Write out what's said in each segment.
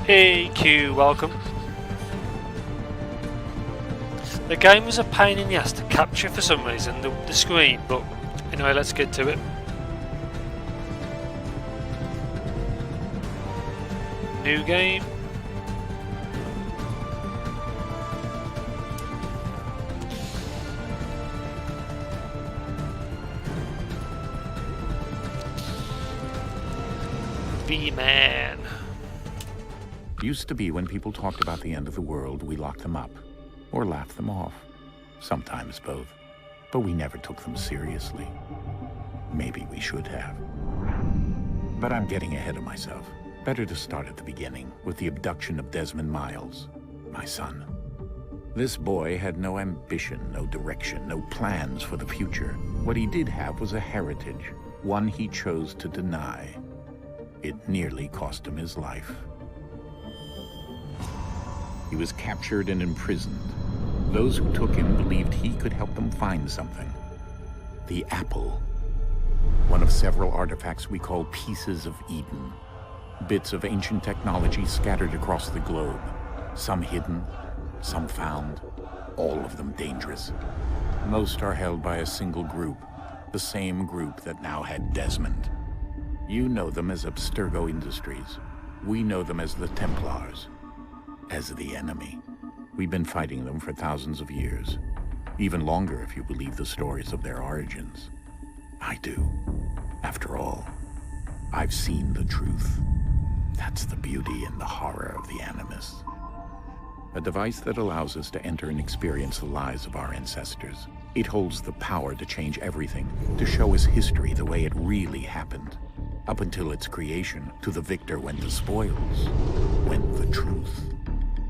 Hey Q, welcome. The game was a pain in the ass to capture for some reason, the screen, but anyway, let's get to it. New game. V-Man. Used to be when people talked about the end of the world, we locked them up. Or laughed them off. Sometimes both. But we never took them seriously. Maybe we should have. But I'm getting ahead of myself. Better to start at the beginning, with the abduction of Desmond Miles, my son. This boy had no ambition, no direction, no plans for the future. What he did have was a heritage, one he chose to deny. It nearly cost him his life. He was captured and imprisoned. Those who took him believed he could help them find something. The apple. One of several artifacts we call pieces of Eden. Bits of ancient technology scattered across the globe. Some hidden, some found, all of them dangerous. Most are held by a single group, the same group that now had Desmond. You know them as Abstergo Industries. We know them as the Templars. As the enemy. We've been fighting them for thousands of years. Even longer if you believe the stories of their origins. I do. After all, I've seen the truth. That's the beauty and the horror of the Animus. A device that allows us to enter and experience the lives of our ancestors. It holds the power to change everything, to show us history the way it really happened. Up until its creation, to the victor went the spoils, went the truth.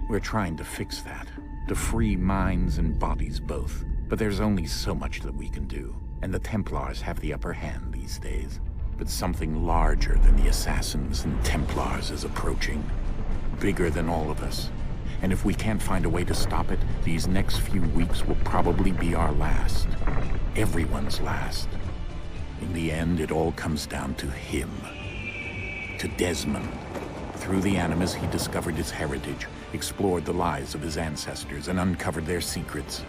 We're trying to fix that, to free minds and bodies both. But there's only so much that we can do, and the Templars have the upper hand these days. But something larger than the Assassins and Templars is approaching. Bigger than all of us. And if we can't find a way to stop it, these next few weeks will probably be our last. Everyone's last. In the end, it all comes down to him. To Desmond. Through the Animus, he discovered his heritage, explored the lives of his ancestors, and uncovered their secrets.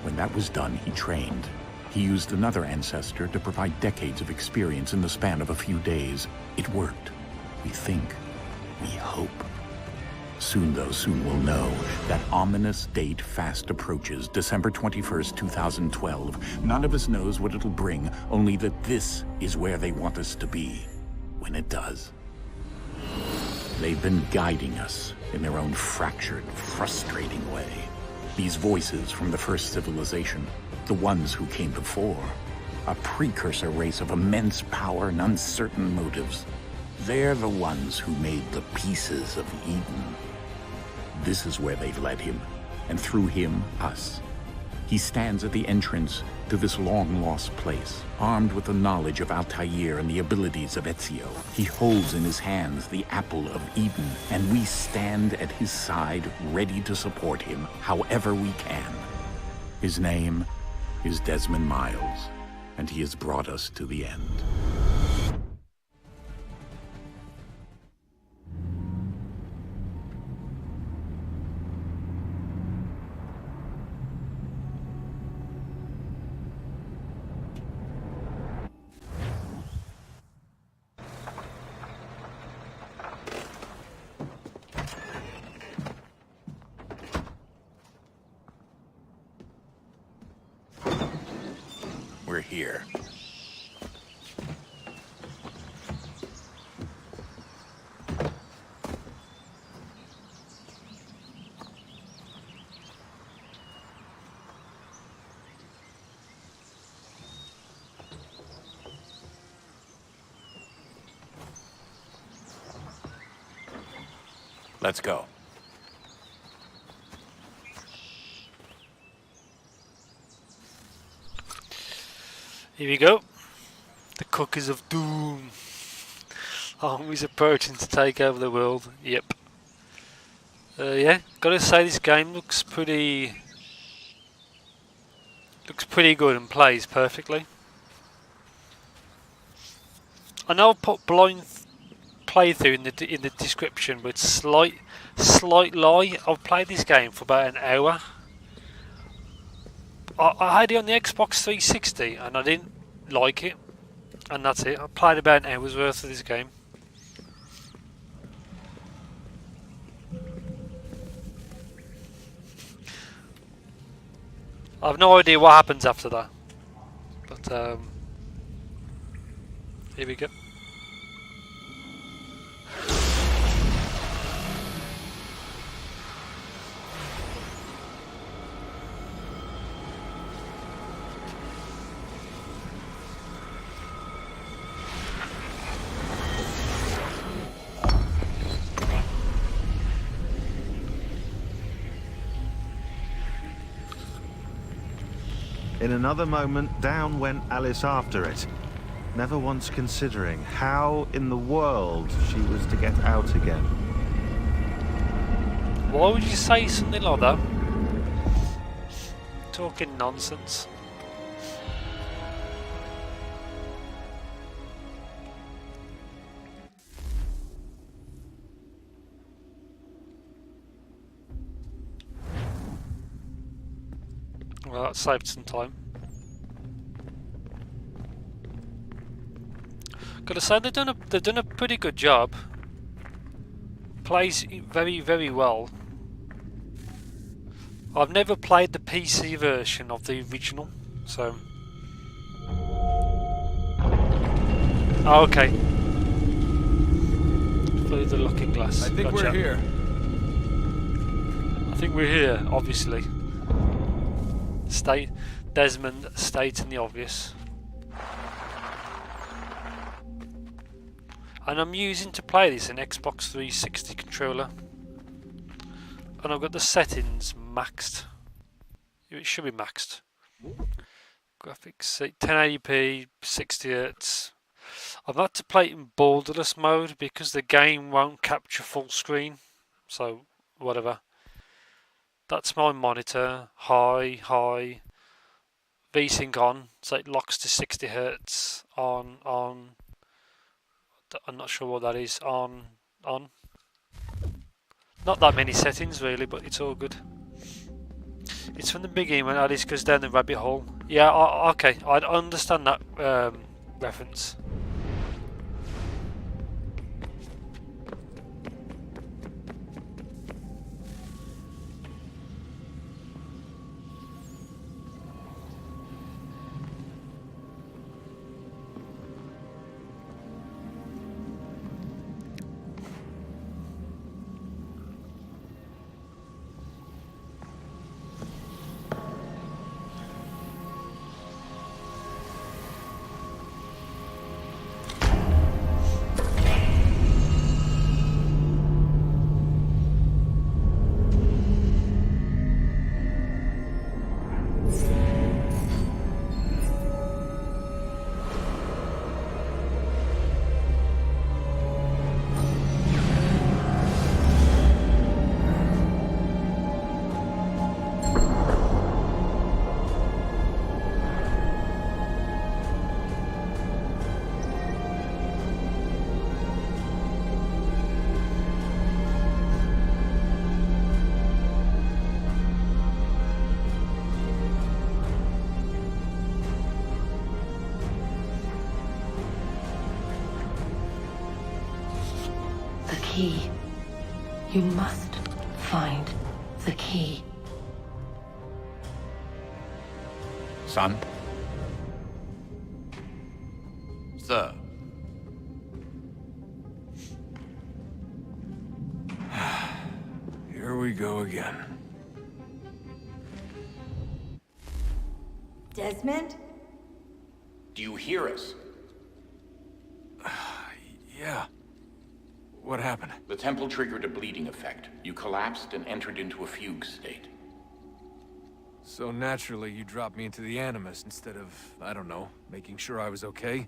When that was done, he trained. He used another ancestor to provide decades of experience in the span of a few days. It worked. We think. We hope. Soon, though, soon we'll know. That ominous date fast approaches, December 21st, 2012. None of us knows what it'll bring, only that this is where they want us to be. When it does. They've been guiding us in their own fractured, frustrating way. These voices from the first civilization, the ones who came before, a precursor race of immense power and uncertain motives. They're the ones who made the pieces of Eden. This is where they've led him, and through him, us. He stands at the entrance to this long-lost place, armed with the knowledge of Altair and the abilities of Ezio. He holds in his hands the apple of Eden, and we stand at his side, ready to support him however we can. His name is Desmond Miles, and he has brought us to the end. We're here. Let's go. Here we go. The Cookers of Doom. Armies approaching to take over the world. Yep. Yeah, gotta say this game looks pretty good and plays perfectly. I know I've put playthrough in the description, but slight lie. I've played this game for about an hour. I had it on the Xbox 360 and I didn't like it, and that's it. I played about an hour's worth of this game. I have no idea what happens after that, but here we go. In another moment, down went Alice after it, never once considering how in the world she was to get out again. Why would you say something like that? Talking nonsense. Well, that saved some time. Gotta say they've done a pretty good job. Plays very, very well. I've never played the PC version of the original, so. Oh, okay. Through the looking glass. I think Gotcha. we're here. I think we're here, obviously. Desmond stating the obvious. And I'm using to play this an Xbox 360 controller. And I've got the settings maxed. It should be maxed. Graphics 1080p, 60Hz. I've had to play it in borderless mode because the game won't capture full screen. So, whatever. That's my monitor. High. VSync on, so it locks to 60Hz. On. I'm not sure what that is. On. Not that many settings really, but it's all good. It's from the beginning when Alice goes down the rabbit hole. Yeah, okay, I understand that reference. Key. You must find the key. Son? Sir. Here we go again. Desmond? Do you hear us? Yeah. What happened? The temple triggered a bleeding effect. You collapsed and entered into a fugue state. So naturally, you dropped me into the Animus instead of, I don't know, making sure I was okay?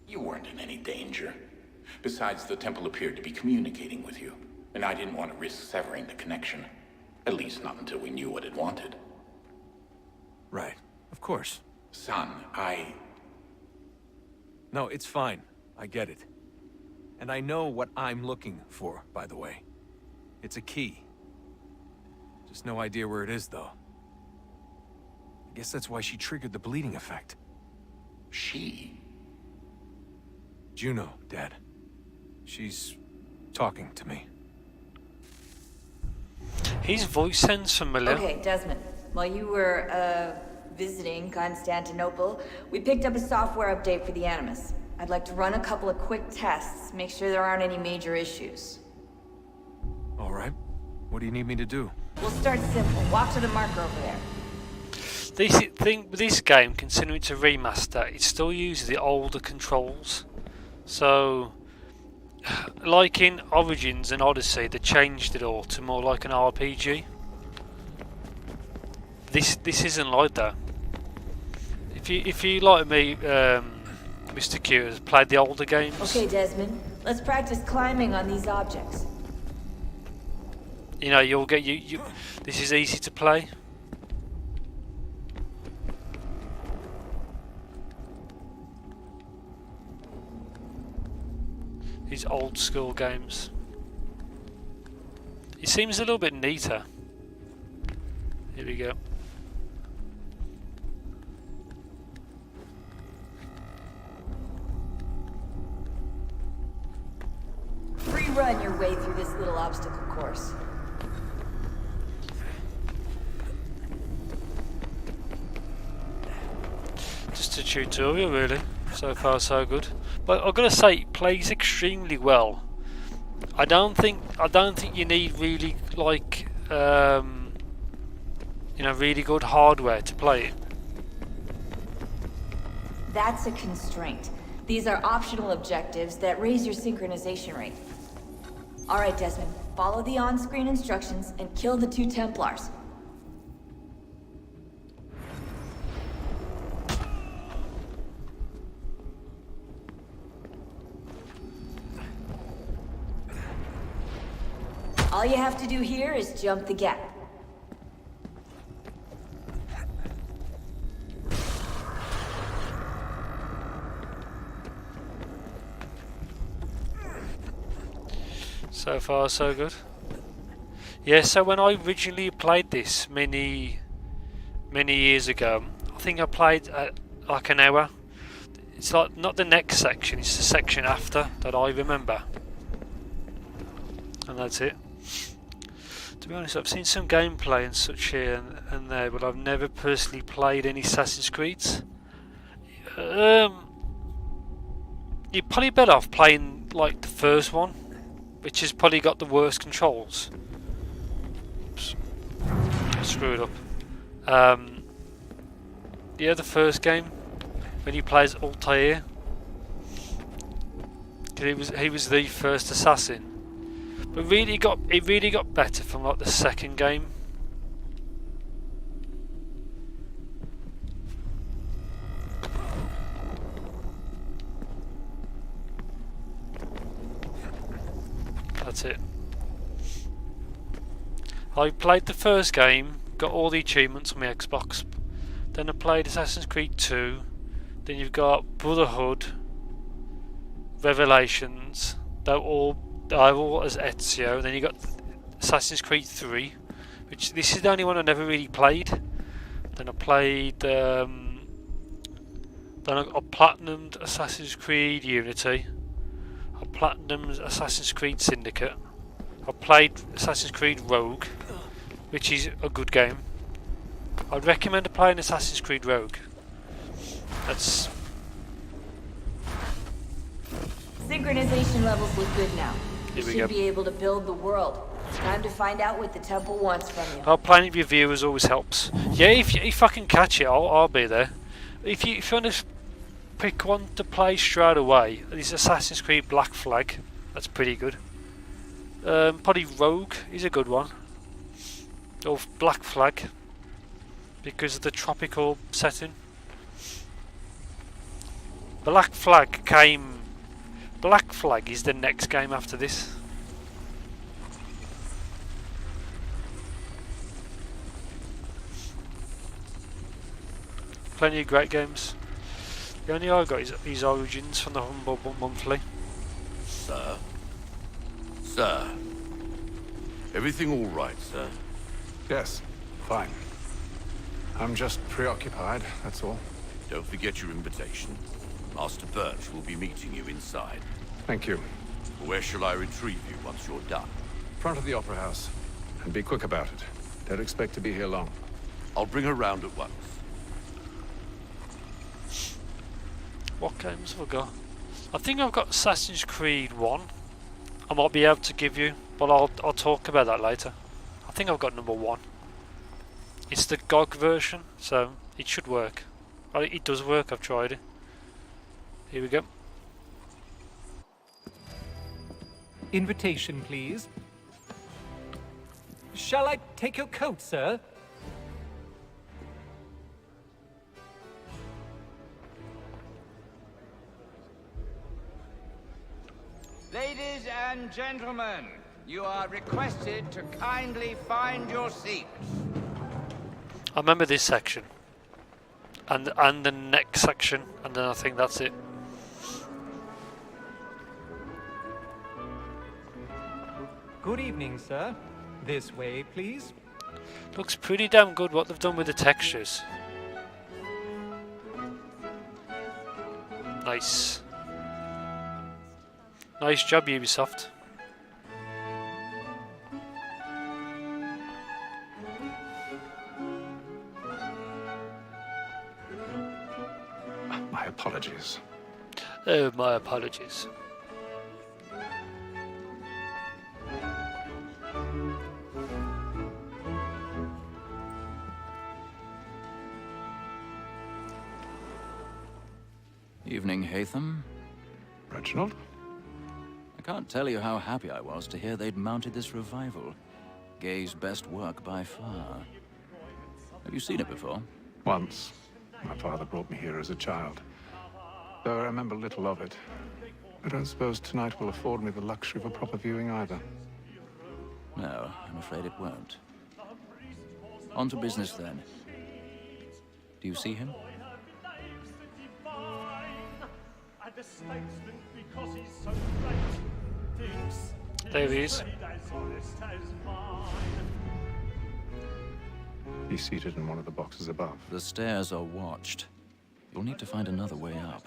You weren't in any danger. Besides, the temple appeared to be communicating with you, and I didn't want to risk severing the connection. At least not until we knew what it wanted. Right. Of course. Son, No, it's fine. I get it. And I know what I'm looking for, by the way. It's a key. Just no idea where it is, though. I guess that's why she triggered the bleeding effect. She? Juno, Dad. She's talking to me. His voice sounds familiar. Okay, Desmond. While you were, visiting Constantinople, we picked up a software update for the Animus. I'd like to run a couple of quick tests, make sure there aren't any major issues. All right. What do you need me to do? We'll start simple. Walk to the marker over there. This thing with this game, considering it's a remaster, it still uses the older controls. So, like in Origins and Odyssey, they changed it all to more like an RPG. This isn't like that. If you like me, Mr. Q, has played the older games. Okay, Desmond. Let's practice climbing on these objects. You know, you'll get you. This is easy to play. These old school games. It seems a little bit neater. Here we go. Free run your way through this little obstacle course. Just a tutorial, really. So far, so good. But I've got to say, it plays extremely well. I don't think you need really like you know, really good hardware to play it. That's a constraint. These are optional objectives that raise your synchronization rate. Alright, Desmond. Follow the on-screen instructions and kill the 2 Templars. All you have to do here is jump the gap. So far, so good. Yeah, so when I originally played this many years ago, I think I played like an hour. It's like not the next section, it's the section after that I remember. And that's it. To be honest, I've seen some gameplay and such here and there, but I've never personally played any Assassin's Creeds. You're probably better off playing like the first one, which has probably got the worst controls. Oops. I screwed up. Yeah, the first game when he plays Altair, he was the first assassin. But it really got better from like the second game. That's it. I played the first game, got all the achievements on my Xbox. Then I played Assassin's Creed 2. Then you've got Brotherhood, Revelations. They're all as Ezio. Then you got Assassin's Creed 3, which this is the only one I never really played. Then I played. Then I platinumed Assassin's Creed Unity. I platinumed Assassin's Creed Syndicate. I played Assassin's Creed Rogue, which is a good game. I'd recommend playing Assassin's Creed Rogue. That's. Synchronization levels look good now. You Here we should go. be able to build the world. Time to find out what the temple wants from you. Oh, playing with your viewers always helps. Yeah, if I can catch it, I'll be there. If you want to pick one to play straight away, this Assassin's Creed Black Flag. That's pretty good. Probably Rogue is a good one. Or Black Flag, because of the tropical setting. Black Flag is the next game after this. Plenty of great games. The only I got is his origins from the Humble Monthly. Sir? Sir? Everything all right, sir? Yes, fine. I'm just preoccupied, that's all. Don't forget your invitation. Master Birch will be meeting you inside. Thank you. Where shall I retrieve you once you're done? Front of the Opera House. And be quick about it. Don't expect to be here long. I'll bring her round at once. What games have I got? I think I've got Assassin's Creed 1. I might be able to give you, but I'll talk about that later. I think I've got number 1. It's the GOG version, so it should work. Oh, it does work, I've tried it. Here we go. Invitation, please. Shall I take your coat, sir? Ladies and gentlemen, you are requested to kindly find your seats. I remember this section. And the next section, and then I think that's it. Good evening, sir. This way, please. Looks pretty damn good what they've done with the textures. Nice. Nice job, Ubisoft. My apologies. Oh, my apologies. Evening, Hatham. Reginald? I can't tell you how happy I was to hear they'd mounted this revival. Gay's best work by far. Have you seen it before? Once. My father brought me here as a child. Though I remember little of it. I don't suppose tonight will afford me the luxury of a proper viewing either. No, I'm afraid it won't. On to business then. Do you see him? There he is. He's seated in one of the boxes above. The stairs are watched. You'll need to find another way up.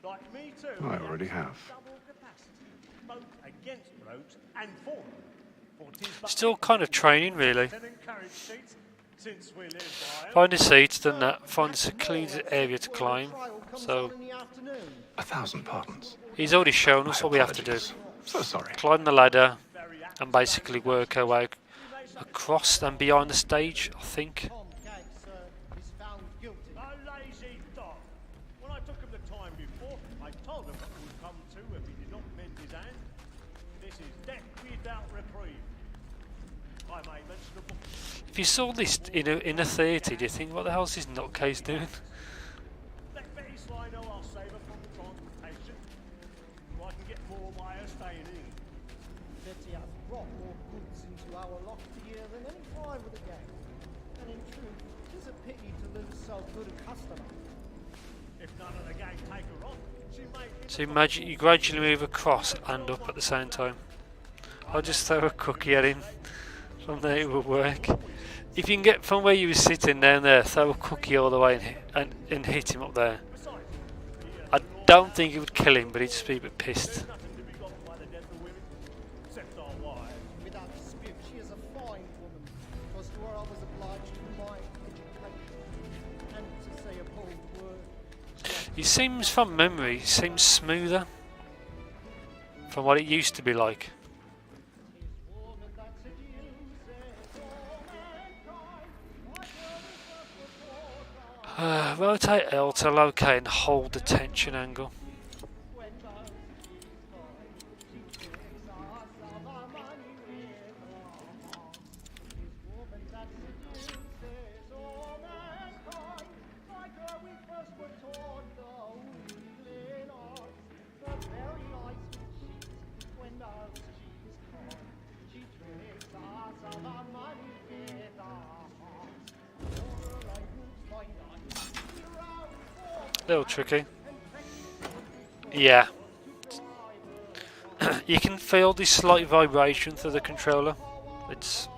I already have. Still kind of training, really. Find a seat, then that. Find a secluded area to climb. So 1,000 pardons. he's already shown us My what we have to do. apologies. So sorry. Climb the ladder and basically work our way across and behind the stage, I think. If you saw this in a theatre, do you think, what the hell's this nutcase doing? So imagine you gradually move across and up at the same time. I'll just throw a cookie at him. From there it will work. If you can get from where you were sitting down there, throw a cookie all the way and hit him up there. I don't think it would kill him, but he'd just be a bit pissed. He seems, from memory, he seems smoother from what it used to be like. Rotate L to locate and hold the tension angle. Little tricky. Yeah. You can feel this slight vibration through the controller. It's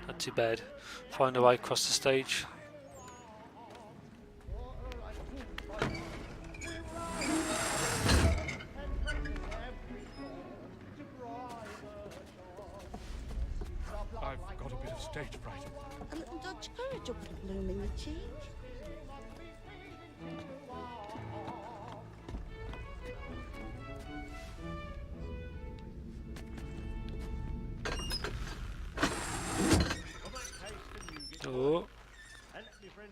not too bad. Find a way across the stage. I've got a bit of stage fright. A little Dutch courage will put a bloom in the cheek. Oh.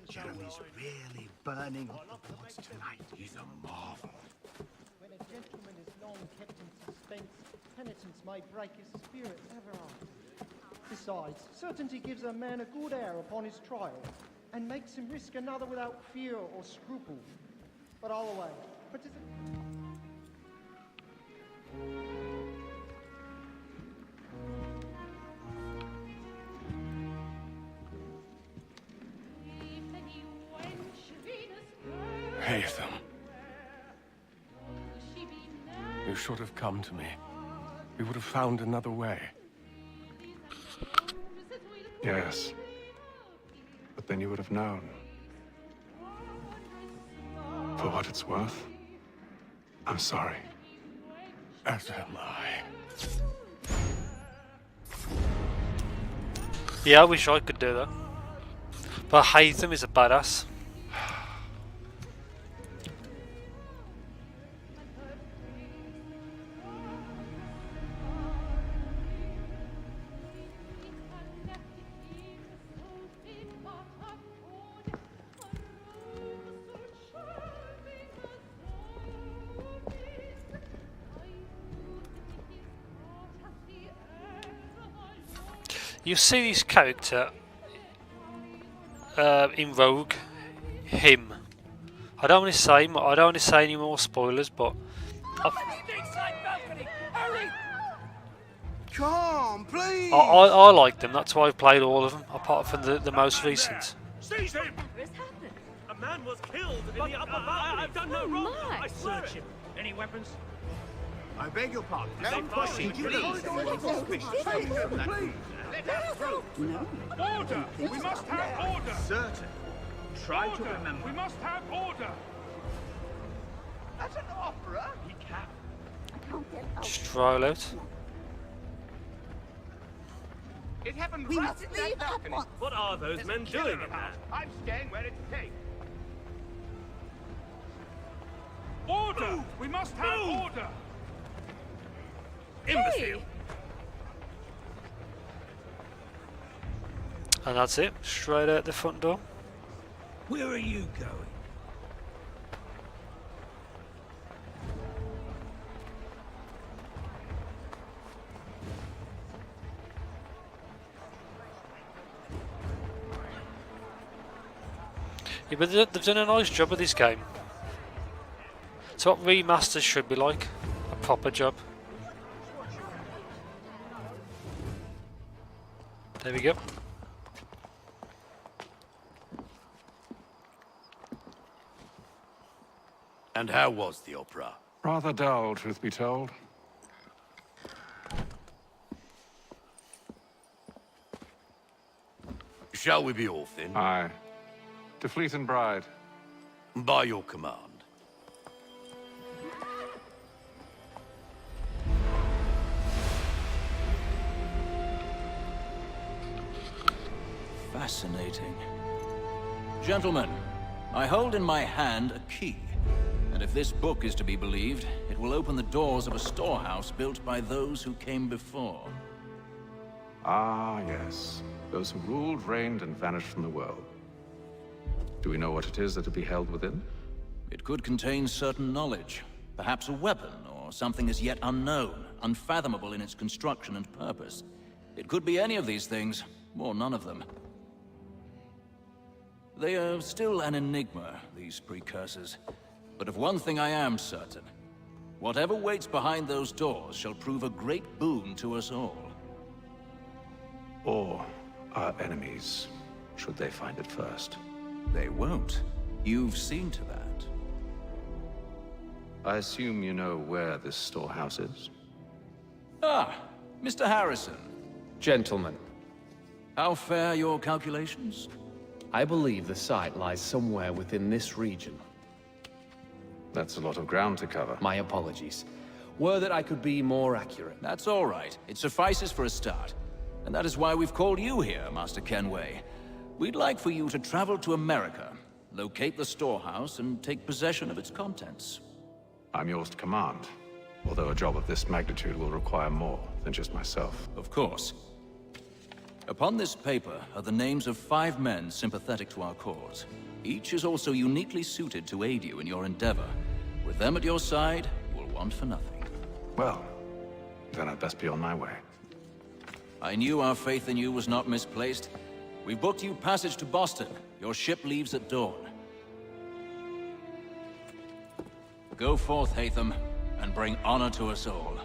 Jeremy's really burning up the boards tonight. He's a marvel. When a gentleman is long kept in suspense, penitence may break his spirit ever after. Besides, certainty gives a man a good air upon his trial, and makes him risk another without fear or scruple. But all away. Haytham. You should have come to me. We would have found another way. Yes. But then you would have known. For what it's worth, I'm sorry. As am I. Yeah, I wish I could do that. But Haytham is a badass. You see this character in Rogue, him. I don't want to say any more spoilers, but Come, please. I like them. That's why I've played all of them, apart from the most recent. Seize him! A man was killed in the upper valley. I've done no wrong. I search him. Any weapons? I beg your pardon. No pushing, please. Order! We must have order! Certain. Try to remember. We must have order! That's an opera. He can't. Stroll out. It happened We right must in leave that at balcony. once. What are those men doing in there? I'm staying where it's safe. Order! We must have order! Imbecile! And that's it. Straight out the front door. Where are you going? Yeah, but they've done a nice job of this game. It's what remasters should be like. A proper job. There we go. And how was the opera? Rather dull, truth be told. Shall we be off then? Aye. To Fleet and Bride. By your command. Fascinating. Gentlemen, I hold in my hand a key. And if this book is to be believed, it will open the doors of a storehouse built by those who came before. Ah, yes. Those who ruled, reigned, and vanished from the world. Do we know what it is that will be held within? It could contain certain knowledge. Perhaps a weapon, or something as yet unknown, unfathomable in its construction and purpose. It could be any of these things, or none of them. They are still an enigma, these precursors. But of one thing I am certain. Whatever waits behind those doors shall prove a great boon to us all. Or our enemies, should they find it first. They won't. You've seen to that. I assume you know where this storehouse is? Ah, Mr. Harrison. Gentlemen, How fare your calculations? I believe the site lies somewhere within this region. That's a lot of ground to cover. My apologies. Were that I could be more accurate. That's all right. It suffices for a start. And that is why we've called you here, Master Kenway. We'd like for you to travel to America, locate the storehouse, and take possession of its contents. I'm yours to command, although a job of this magnitude will require more than just myself. Of course. Upon this paper are the names of 5 men sympathetic to our cause. Each is also uniquely suited to aid you in your endeavor. With them at your side, you will want for nothing. Well, then I'd best be on my way. I knew our faith in you was not misplaced. We've booked you passage to Boston. Your ship leaves at dawn. Go forth, Hatham, and bring honor to us all.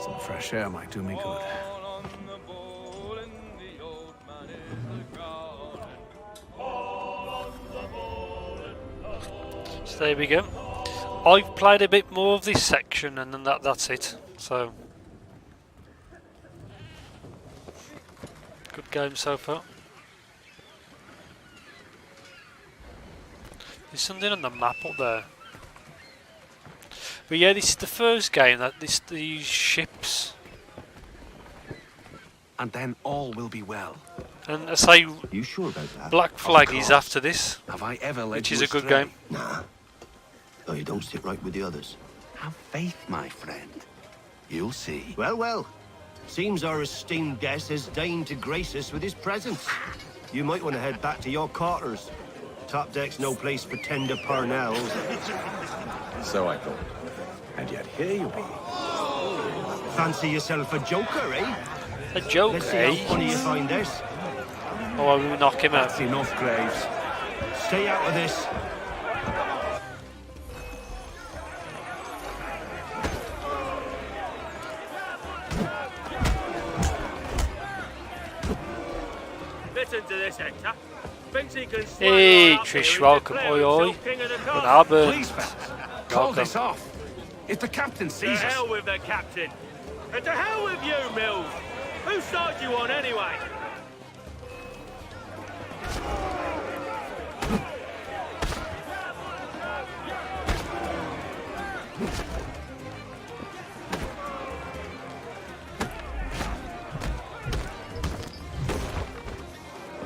Some fresh air might do me good. So there we go. I've played a bit more of this section and then that's it. So good game so far. There's something on the map up there. But yeah, this is the first game that these ships. And then all will be well. And I say, you sure about that? Black Flag is after this, Have I ever led which you is a good astray? game. Nah. No, you don't sit right with the others. Have faith, my friend. You'll see. Well, well. Seems our esteemed guest has deigned to grace us with his presence. You might want to head back to your quarters. Top deck's no place for tender parnells. So I thought. And yet here you are. Fancy yourself a joker, eh? A joker, Let's see eh? how funny you find this. Oh, we knock him out. That's enough, Graves. Stay out of this. Listen to this, Hector. Thinks he can Hey, Trish, welcome. Oi, oi. Good Abend. Please, call this off. If the captain To sees us... hell with the captain. And to hell with you, Mills. Whose side you on, anyway?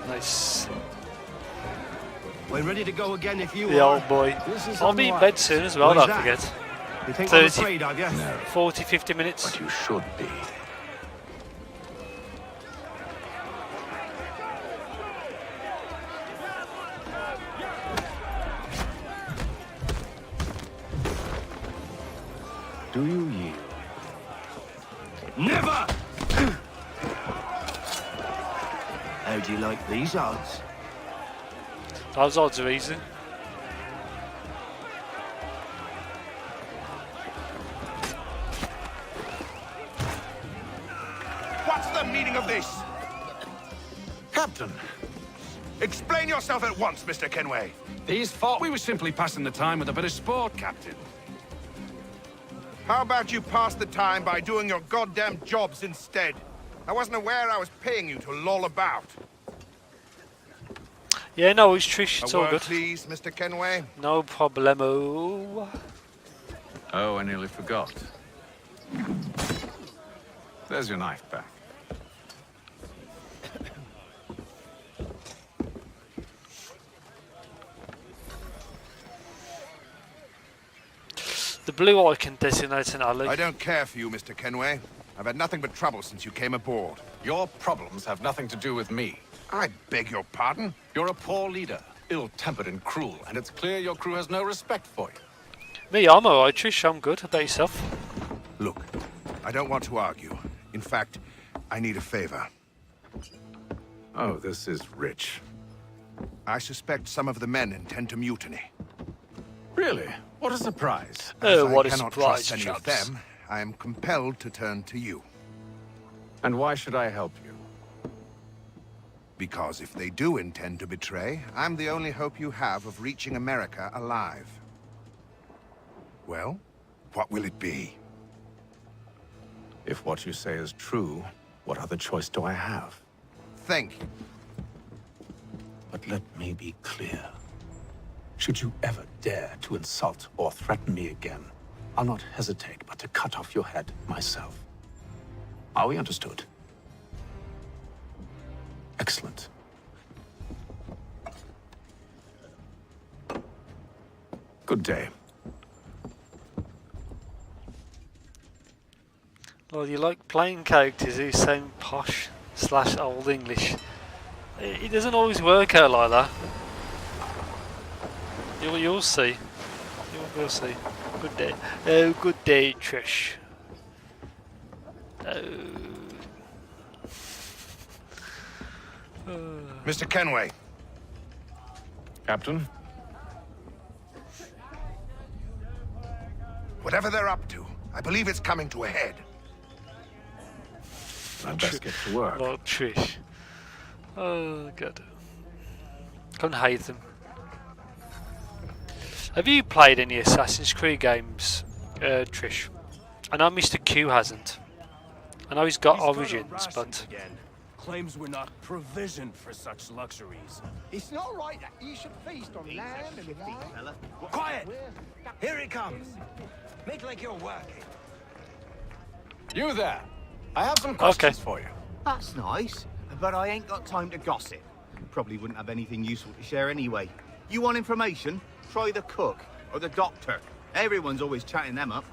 Nice. We're ready to go again if you The are. old boy. This is I'll be in unwise. bed soon as well, Why's don't that? forget. You think I'm 30, afraid of you? No, 40, 50 minutes. but you should be. Do you yield? Never! How do you like these odds? Those odds are easy. What's the meaning of this? Captain! Explain yourself at once, Mr. Kenway. These thought we were simply passing the time with a bit of sport, Captain. How about you pass the time by doing your goddamn jobs instead? I wasn't aware I was paying you to loll about. Yeah, no, it's Trish. It's A all word, good. please, Mr. Kenway. No problemo. Oh, I nearly forgot. There's your knife back. The blue icon designates an alley. I don't care for you, Mr. Kenway. I've had nothing but trouble since you came aboard. Your problems have nothing to do with me. I beg your pardon? You're a poor leader, ill-tempered and cruel, and it's clear your crew has no respect for you. Me, I'm alright, Trish. I'm good. How about yourself? Look, I don't want to argue. In fact, I need a favor. Oh, this is rich. I suspect some of the men intend to mutiny. Really? What a surprise. Oh, what a I cannot surprise, trust any of chaps. them, I am compelled to turn to you. And why should I help you? Because if they do intend to betray, I'm the only hope you have of reaching America alive. Well, what will it be? If what you say is true, what other choice do I have? Think. But let me be clear. Should you ever dare to insult or threaten me again, I'll not hesitate but to cut off your head myself. Are we understood? Excellent. Good day. Well, you like playing characters who sound posh / old English. It doesn't always work out like that. You'll see. You'll see. Good day. Oh, good day, Trish. Mr. Kenway. Captain? Whatever they're up to, I believe it's coming to a head. I'd best get to work. Lord Trish. Oh, God. Can't hate them. Have you played any Assassin's Creed games, Trish? I know Mr. Q hasn't. I know he's got Origins, but... Claims we're not provisioned for such luxuries. It's not right that you should feast on lamb and wine. Quiet! Here he comes. Make like you're working. You there! I have some questions for you. That's nice, but I ain't got time to gossip. Probably wouldn't have anything useful to share anyway. You want information? Try the cook or the doctor. Everyone's always chatting them up.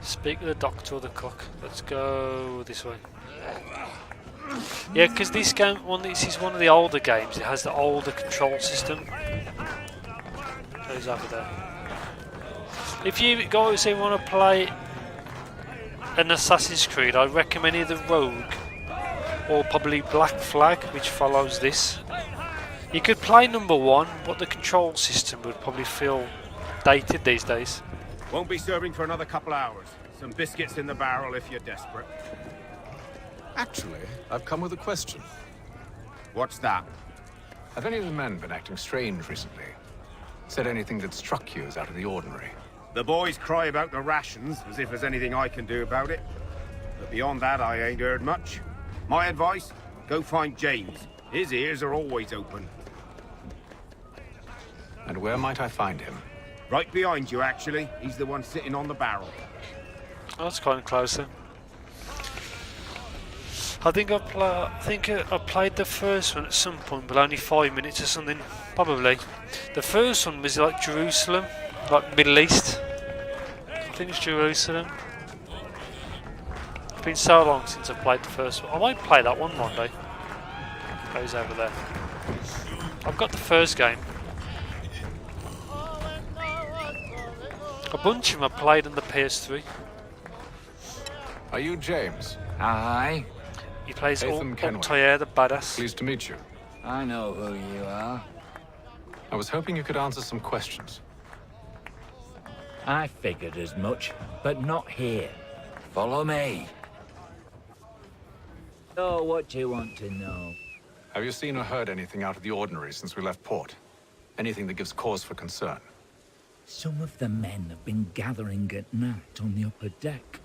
Speak to the doctor or the cook. Let's go this way. Yeah, because this is one of the older games. It has the older control system. Goes over there. If you guys want to play an Assassin's Creed, I recommend either Rogue or probably Black Flag, which follows this. You could play number 1, but the control system would probably feel dated these days. Won't be serving for another couple hours. Some biscuits in the barrel if you're desperate. Actually, I've come with a question. What's that? Have any of the men been acting strange recently? Said anything that struck you as out of the ordinary? The boys cry about the rations, as if there's anything I can do about it. But beyond that, I ain't heard much. My advice, go find James. His ears are always open. And where might I find him? Right behind you, actually. He's the one sitting on the barrel. Oh, that's quite close then. I think I played the first one at some point, but only 5 minutes or something. Probably. The first one was like Jerusalem, like Middle East. I think it's Jerusalem. It's been so long since I played the first one. I might play that one day. Goes over there. I've got the first game. A bunch of them I played on the PS3. Are you James? Aye. He plays Ethan Kenway. Altair, the badass. Pleased to meet you. I know who you are. I was hoping you could answer some questions. I figured as much, but not here. Follow me. So what do you want to know? Have you seen or heard anything out of the ordinary since we left port? Anything that gives cause for concern? Some of the men have been gathering at night on the upper deck.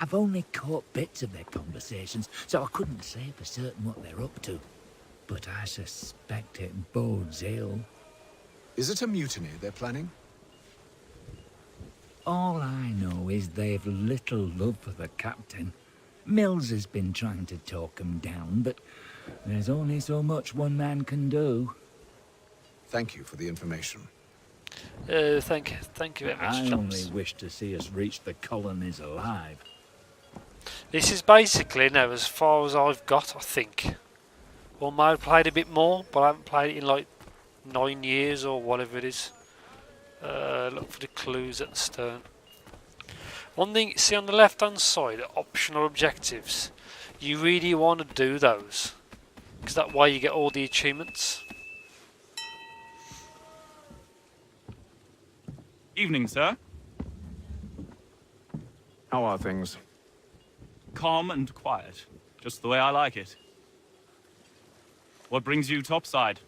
I've only caught bits of their conversations, so I couldn't say for certain what they're up to. But I suspect it bodes ill. Is it a mutiny they're planning? All I know is they've little love for the captain. Mills has been trying to talk 'em down, but there's only so much one man can do. Thank you for the information. Thank you very much, I chaps. only wish to see us reach the colonies alive. This is basically now as far as I've got, I think. Well, I might have played a bit more, but I haven't played it in like 9 years or whatever it is. Look for the clues at the stern. One thing, see on the left hand side, optional objectives. You really want to do those, because that way you get all the achievements. Evening, sir. How are things? Calm and quiet, just the way I like it. What brings you topside?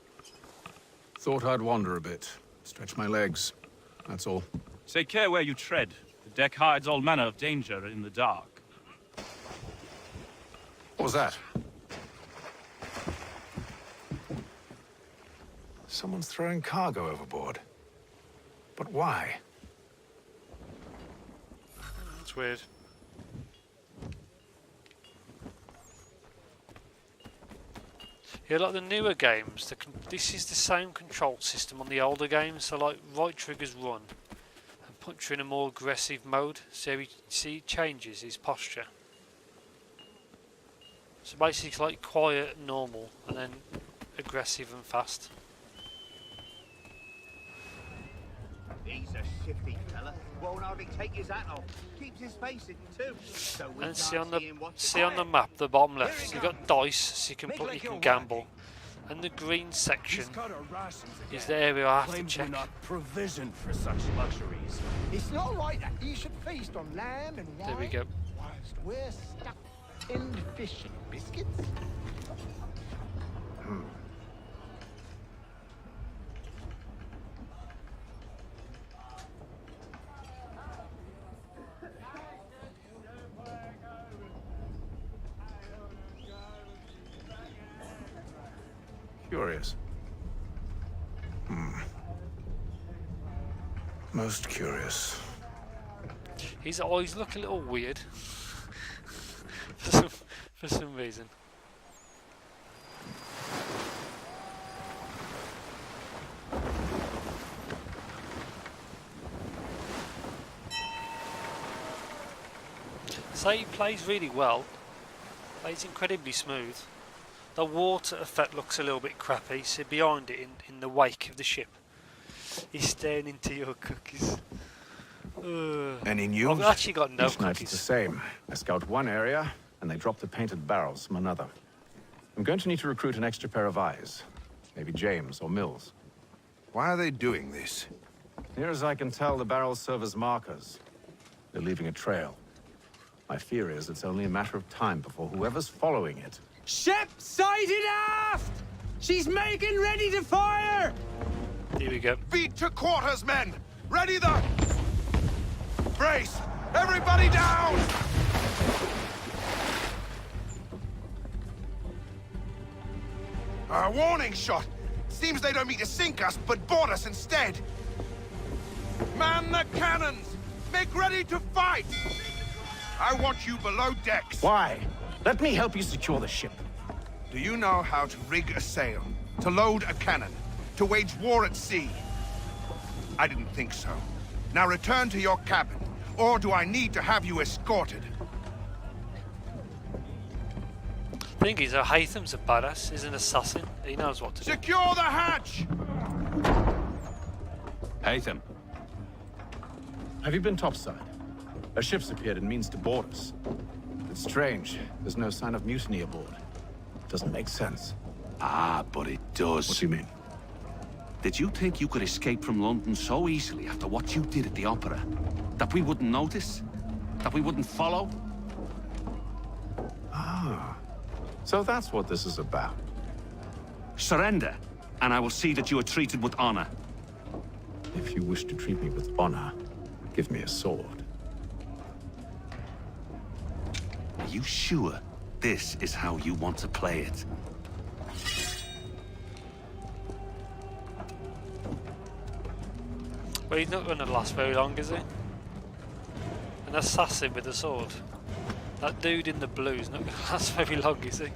Thought I'd wander a bit, stretch my legs. That's all. Take care where you tread. The deck hides all manner of danger in the dark. What was that? Someone's throwing cargo overboard. But why? That's weird. Yeah, like the newer games, this is the same control system on the older games. So like right trigger's run and punch in a more aggressive mode. So he changes his posture. So basically it's like quiet, normal, and then aggressive and fast. He's a shifty fella. Won't hardly take his hat off. Keeps his face in too. So we And can't see on the map, the bottom left, so you've got dice, so you can gamble. And the green section is the area I have to check. Not provisioned for such luxuries. It's not right that he should feast on lamb and wine. There we go. Whilst we're stuck in fish and biscuits. Curious. Most curious. His eyes look a little weird for some reason. So he plays really well. Plays incredibly smooth. The water effect looks a little bit crappy, so behind it in the wake of the ship, he's staring into your cookies. Any news? I've actually got no Each night cookies. it's the same. I scout one area, and they drop the painted barrels from another. I'm going to need to recruit an extra pair of eyes. Maybe James or Mills. Why are they doing this? Near as I can tell, the barrels serve as markers. They're leaving a trail. My fear is it's only a matter of time before whoever's following it. Ship sighted aft! She's making ready to fire! Here we go. Beat to quarters, men! Ready the... Brace! Everybody down! A warning shot! Seems they don't mean to sink us, but board us instead! Man the cannons! Make ready to fight! I want you below decks. Why? Let me help you secure the ship. Do you know how to rig a sail? To load a cannon? To wage war at sea? I didn't think so. Now return to your cabin, or do I need to have you escorted? Thing is, Haytham's a badass. He's an assassin. He knows what to do. Secure the hatch! Haytham. Have you been topside? A ship's appeared and means to board us. It's strange. There's no sign of mutiny aboard. Doesn't make sense. Ah, but it does. What do you mean? Did you think you could escape from London so easily after what you did at the opera? That we wouldn't notice? That we wouldn't follow? Ah. So that's what this is about. Surrender, and I will see that you are treated with honor. If you wish to treat me with honor, give me a sword. Are you sure this is how you want to play it? Well, he's not going to last very long, is he? An assassin with a sword. That dude in the blue is not going to last very long, is he?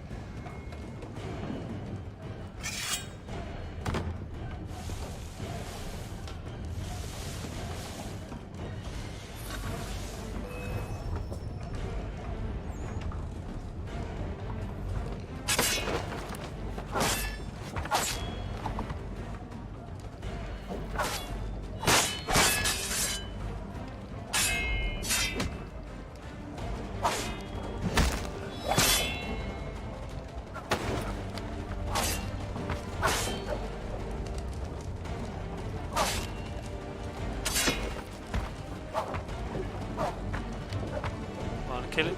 Kill it.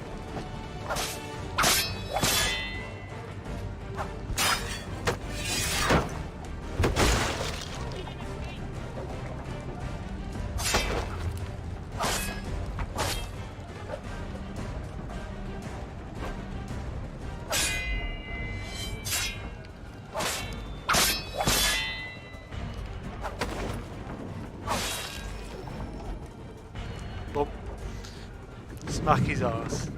Boom. Smack his ass.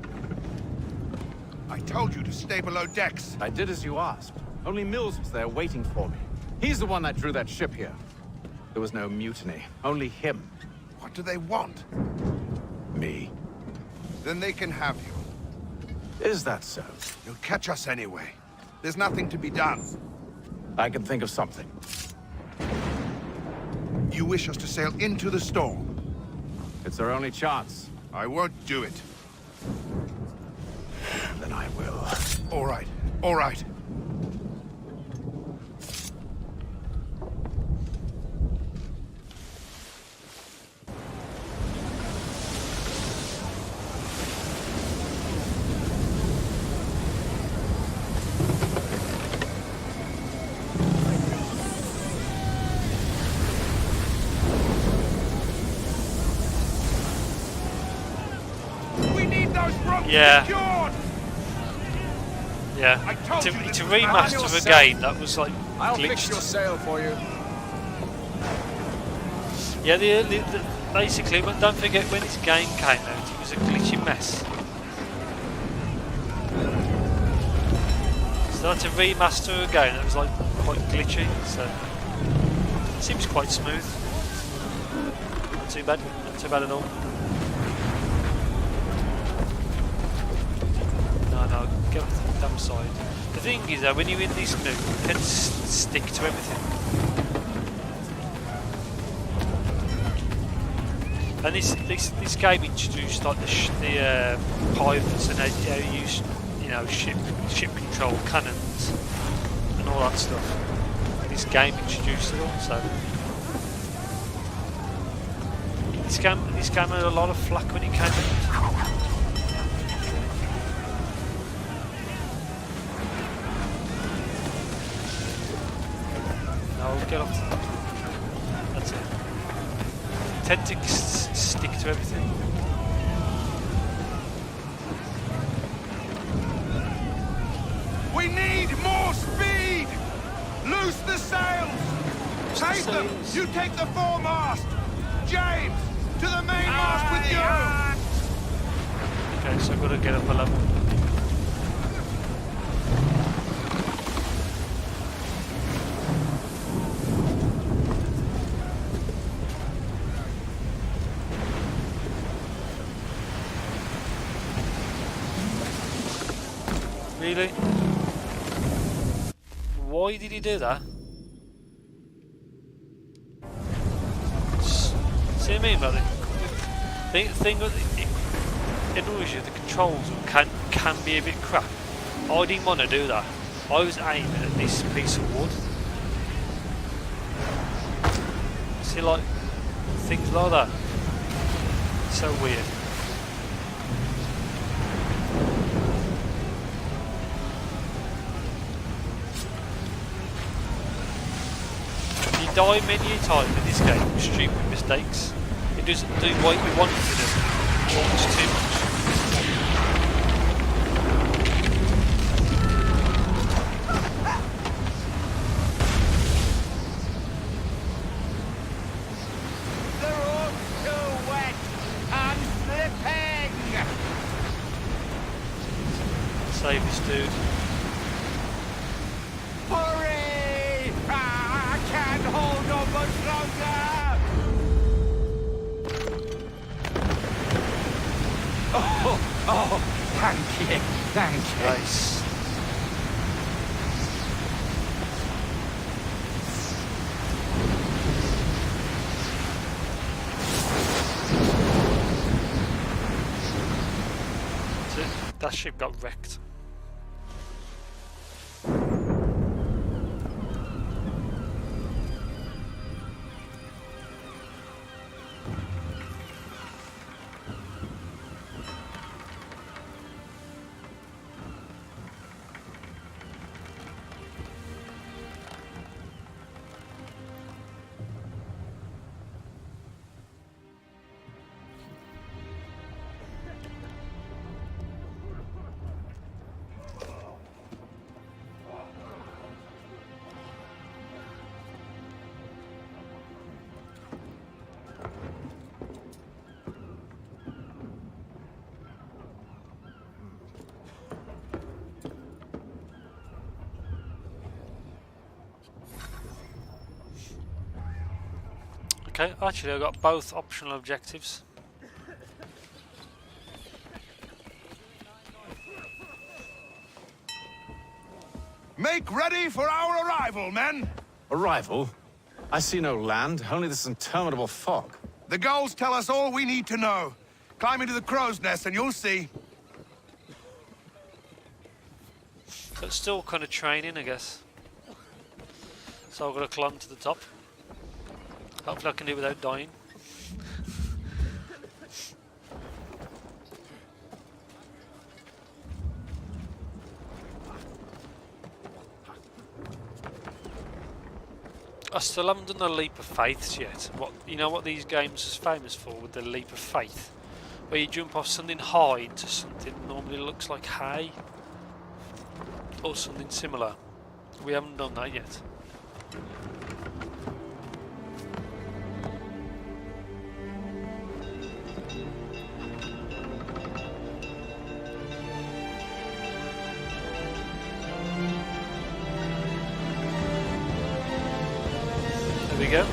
I told you to stay below decks. I did as you asked. Only Mills was there waiting for me. He's the one that drew that ship here. There was no mutiny, only him. What do they want? Me. Then they can have you. Is that so? You'll catch us anyway. There's nothing to be done. I can think of something. You wish us to sail into the storm? It's our only chance. I won't do it. Then I will. All right, all right. Yeah. Yeah. To remaster a game that was like I'll glitched. fix your sail for you. Yeah, basically, but don't forget when this game came out, it was a glitchy mess. So to remaster a game that was like quite glitchy, so it seems quite smooth. Not too bad, not too bad at all. No, get off the damn side. The thing is that when you're in this mode, you can stick to everything. And this game introduced like the pilots and how you use, you know, ship control cannons and all that stuff. This game introduced it all, so this game had a lot of flack when it came out. Get off. That's it. Tend to stick to everything. We need more speed! Loose the sails! Take them! You take the foremast! James! To the mainmast with you! Okay, so I've got to get up a level. Really? Why did he do that? See what I mean about it? The thing with it annoys you, the controls can be a bit crap. I didn't want to do that. I was aiming at this piece of wood. See, like things like that. So weird. You die many a time in this game with stupid mistakes. It doesn't do what you want it to do. Almost too much. The road's too wet and slippery! dude. Hurry! Ah, I can't hold on much longer! Oh, thank you, thank you. Nice. That ship got wrecked. Okay, actually I got both optional objectives. Make ready for our arrival, men! Arrival? I see no land, only this interminable fog. The gulls tell us all we need to know. Climb into the crow's nest and you'll see. So it's still kind of training, I guess. So I've got to climb to the top. Hopefully I can do it without dying. I still haven't done the leap of faiths yet. You know what these games is famous for with the leap of faith? Where you jump off something high into something that normally looks like hay. Or something similar. We haven't done that yet. There we go.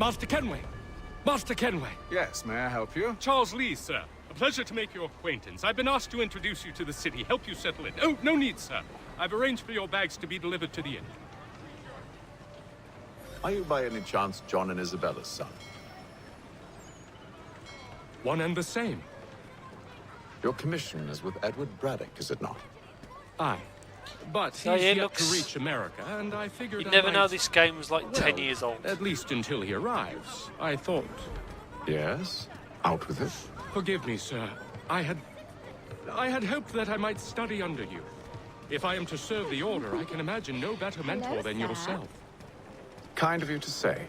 Master Kenway! Master Kenway! Yes, may I help you? Charles Lee, sir. A pleasure to make your acquaintance. I've been asked to introduce you to the city, help you settle in. Oh, no need, sir. I've arranged for your bags to be delivered to the inn. Are you by any chance John and Isabella's son? One and the same. Your commission is with Edward Braddock, is it not? Aye. But So he's he yet looks- to reach America, and I figured You I never might... know, this game was like 10 Well, years old. At least until he arrives. I thought... Yes? Out with it. Forgive me, sir. I had hoped that I might study under you. If I am to serve the Order, I can imagine no better mentor than yourself. Kind of you to say,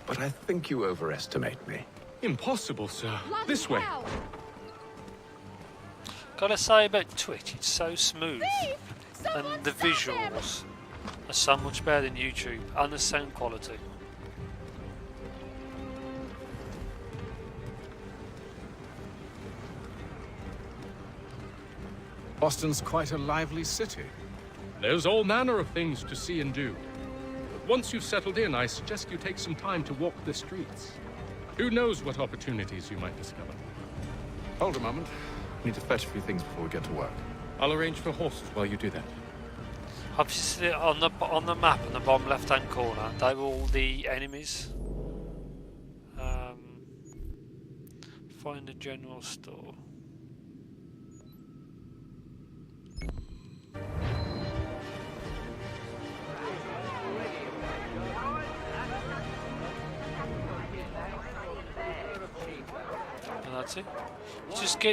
but I think you overestimate me. Impossible, sir. This way. Gotta say about Twitch, it's so smooth. And the visuals are so much better than YouTube, and the sound quality. Boston's quite a lively city. There's all manner of things to see and do. Once you've settled in, I suggest you take some time to walk the streets. Who knows what opportunities you might discover. Hold a moment. Need to fetch a few things before we get to work. I'll arrange for horses while you do that. Obviously, on the map, on the bottom left-hand corner, they're all the enemies. Find the general store. that's it.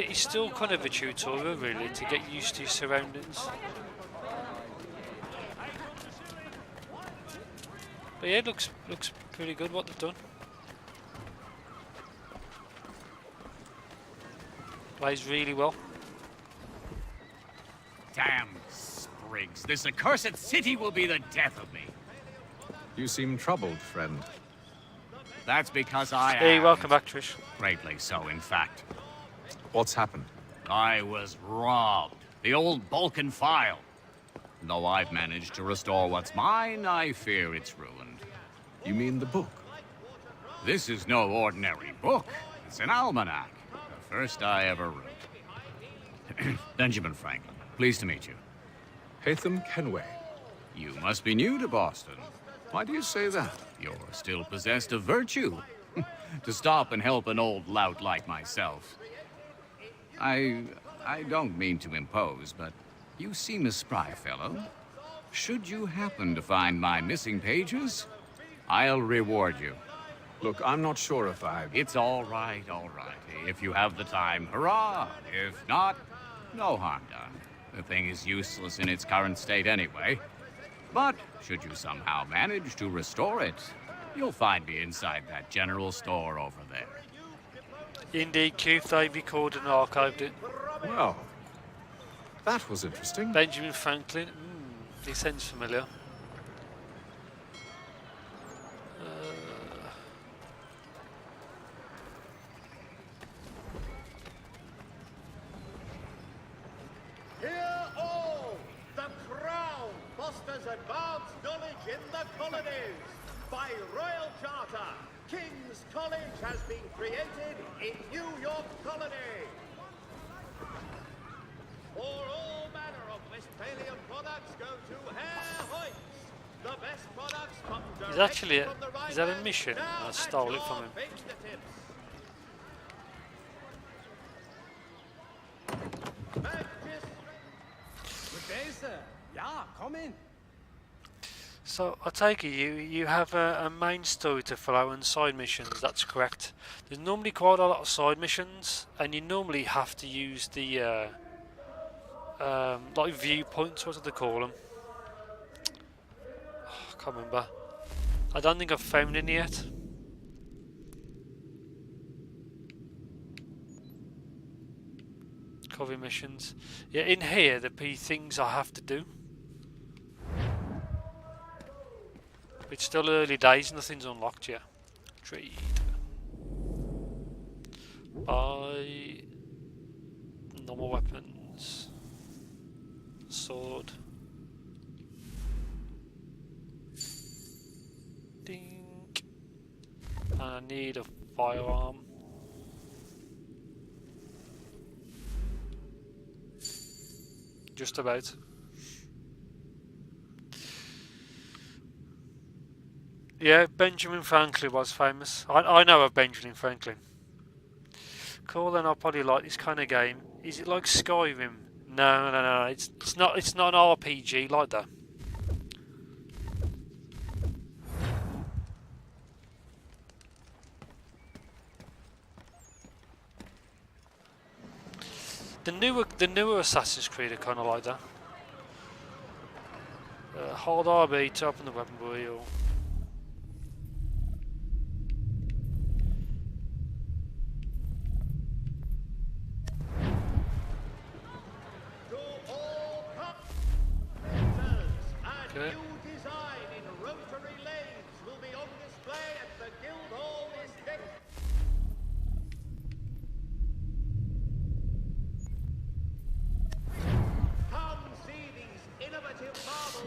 It's still kind of a tutorial really to get used to your surroundings. But yeah, it looks pretty good what they've done. Plays really well. Damn sprigs. This accursed city will be the death of me. You seem troubled, friend. That's because I Hey, am. welcome back, Trish. Greatly so, in fact. What's happened? I was robbed. The old Balkan file. Though I've managed to restore what's mine, I fear it's ruined. You mean the book? This is no ordinary book. It's an almanac. The first I ever wrote. Benjamin Franklin, pleased to meet you. Hatham Kenway. You must be new to Boston. Why do you say that? You're still possessed of virtue. To stop and help an old lout like myself. I don't mean to impose, but you seem a spry fellow. Should you happen to find my missing pages, I'll reward you. Look, I'm not sure if I... It's all right. If you have the time, hurrah! If not, no harm done. The thing is useless in its current state anyway. But should you somehow manage to restore it, you'll find me inside that general store over there. Indeed, Keith, they recorded and archived it. Well, that was interesting. Benjamin Franklin. He sounds familiar. Hear all! The Crown fosters advanced knowledge in the colonies. By royal charter, King's College has been created in New York Colony. For all manner of Westphalian products go to Herr Hoyt's. The best products come He's direct actually from the is that a Rhineland. mission? Now I stole it from him. at your fingertips. Good day, sir. Yeah, come in. So I take it you have a main story to follow and side missions. That's correct. There's normally quite a lot of side missions, and you normally have to use the like viewpoints. What do they call them? I can't remember. I don't think I've found any yet. Cover missions. Yeah, in here there'll be things I have to do. It's still early days, nothing's unlocked yet. Trade. Buy normal weapons. Sword. Dink. And I need a firearm. Just about. Yeah, Benjamin Franklin was famous. I know of Benjamin Franklin. Cool, then I'll probably like this kind of game. Is it like Skyrim? No. It's not an RPG like that. The newer Assassin's Creed are kind of like that. Hold RB to open the weapon wheel. Okay.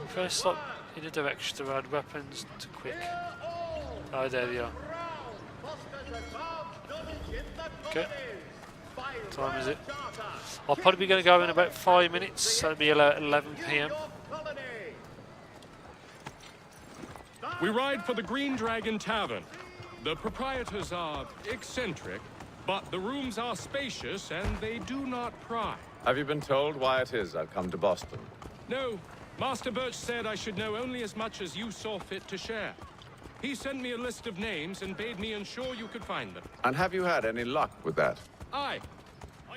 First up in the direction to add weapons to quick. Oh, there they are. Okay. What time is it? I'll probably be going to go in about 5 minutes, so it'll be 11 PM. We ride for the Green Dragon Tavern. The proprietors are eccentric, but the rooms are spacious and they do not pry. Have you been told why it is I've come to Boston? No, Master Birch said I should know only as much as you saw fit to share. He sent me a list of names and bade me ensure you could find them. And have you had any luck with that? Aye.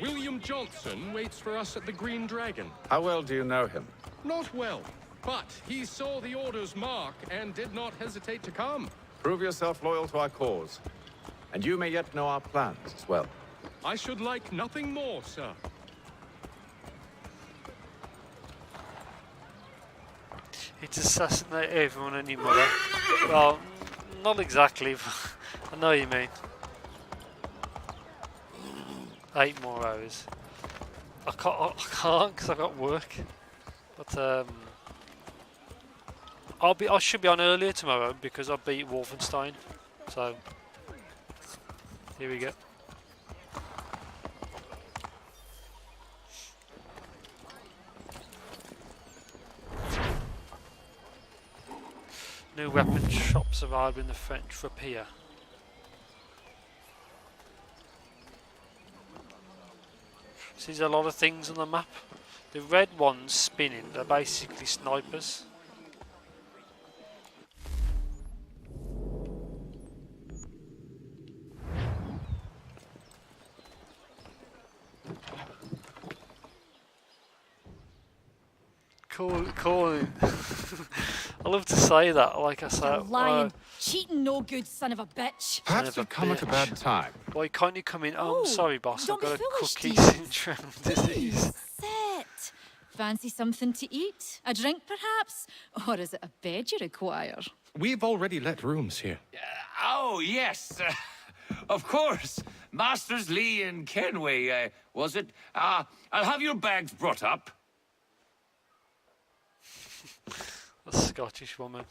William Johnson waits for us at the Green Dragon. How well do you know him? Not well, but he saw the order's mark and did not hesitate to come. Prove yourself loyal to our cause. And you may yet know our plans as well. I should like nothing more, sir. It's assassinate everyone and your mother. Well, not exactly, but I know what you mean. 8 more hours. I can't because I've got work. But I should be on earlier tomorrow because I beat Wolfenstein. So here we go. New weapon shops arrived in the French Rapier. So there's a lot of things on the map. The red ones spinning, they're basically snipers. Cool. I love to say that, like I say. Lying, cheating, no good son of a bitch. Perhaps you've come at a bad time. Why can't you come in? Oh, I'm sorry, boss. I've don't got be a foolish, cookie Steve. syndrome disease. Sit. Fancy something to eat? A drink, perhaps? Or is it a bed you require? We've already let rooms here. Oh, yes. Of course. Masters Lee and Kenway, was it? I'll have your bags brought up. A Scottish woman.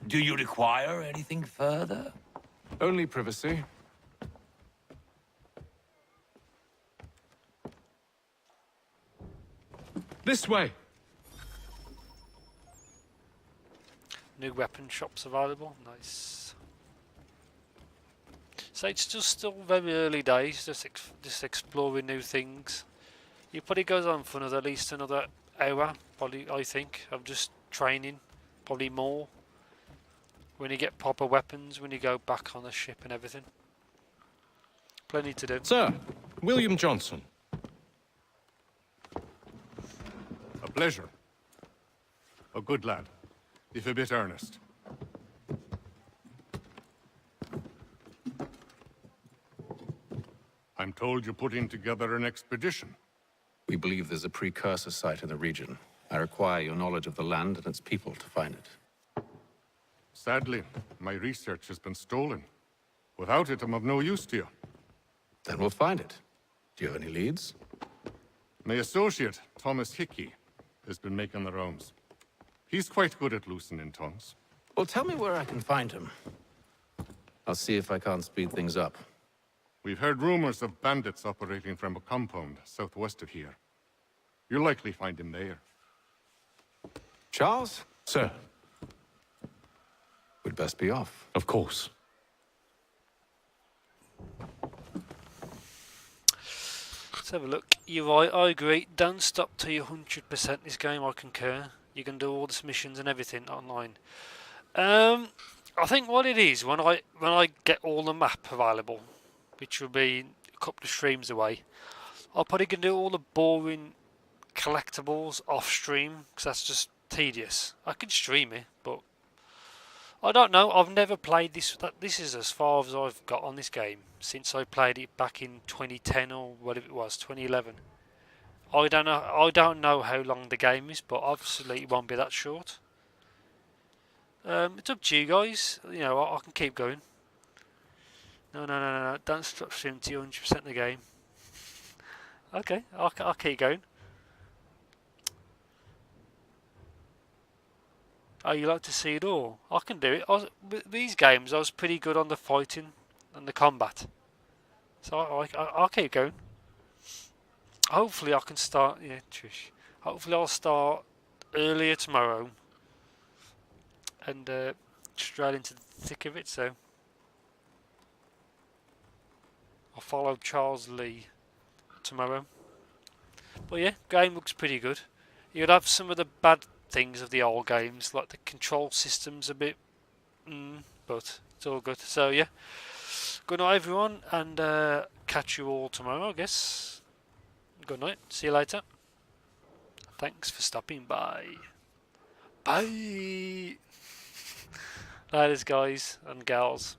Do you require anything further? Only privacy. This way. New weapon shops available. Nice. So it's just still very early days. Just exploring new things. It probably goes on for at least another hour. Probably, I think, of just training. Probably more. When you get proper weapons, when you go back on the ship and everything. Plenty to do. Sir, William Johnson. A pleasure. A good lad, if a bit earnest. I'm told you're putting together an expedition. We believe there's a precursor site in the region. I require your knowledge of the land and its people to find it. Sadly, my research has been stolen. Without it, I'm of no use to you. Then we'll find it. Do you have any leads? My associate, Thomas Hickey, has been making the rounds. He's quite good at loosening tongues. Well, tell me where I can find him. I'll see if I can't speed things up. We've heard rumors of bandits operating from a compound southwest of here. You'll likely find him there. Charles? Sir. We'd best be off. Of course. Let's have a look. You're right, I agree. Don't stop till you're 100% this game, I concur. You can do all the missions and everything online. I think what it is, when I get all the map available, which will be a couple of streams away, I'll probably can do all the boring collectibles off stream, because that's just tedious. I could stream it, but I don't know. I've never played this. This is as far as I've got on this game since I played it back in 2010 or whatever it was, 2011. I don't know how long the game is, but obviously it won't be that short. It's up to you guys. You know, I can keep going. No. Don't stop streaming to 100% the game. Okay, I'll keep going. Oh, you like to see it all? I can do it. With these games, I was pretty good on the fighting and the combat. So I'll keep going. Hopefully I can start... Yeah, Trish. Hopefully I'll start earlier tomorrow. And straight into the thick of it, so... I'll follow Charles Lee tomorrow. But yeah, game looks pretty good. You'll have some of the bad things of the old games, like the control system's a bit but it's all good. So yeah, good night, everyone, and catch you all tomorrow, I guess. Good night. See you later. Thanks for stopping by. Bye. Laters, guys and gals.